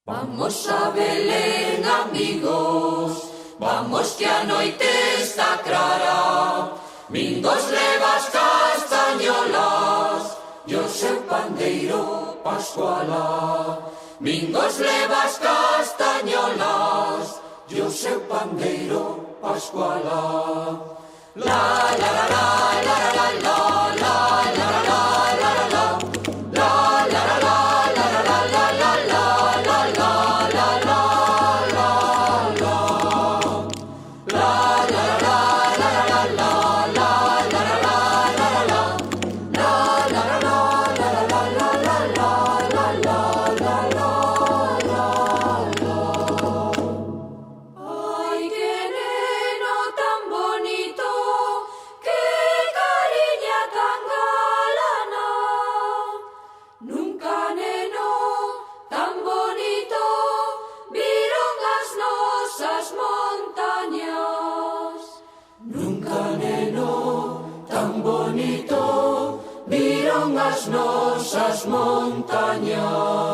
Vamos a Belén, amigos, vamos que a noite está clara. Mingos levas castañolas e o seu pandeiro pascuala. Mingos levas castañolas e o seu pandeiro pascuala. La la la la la la la la la la la la la la la la la bonito, viron as nosas montañas.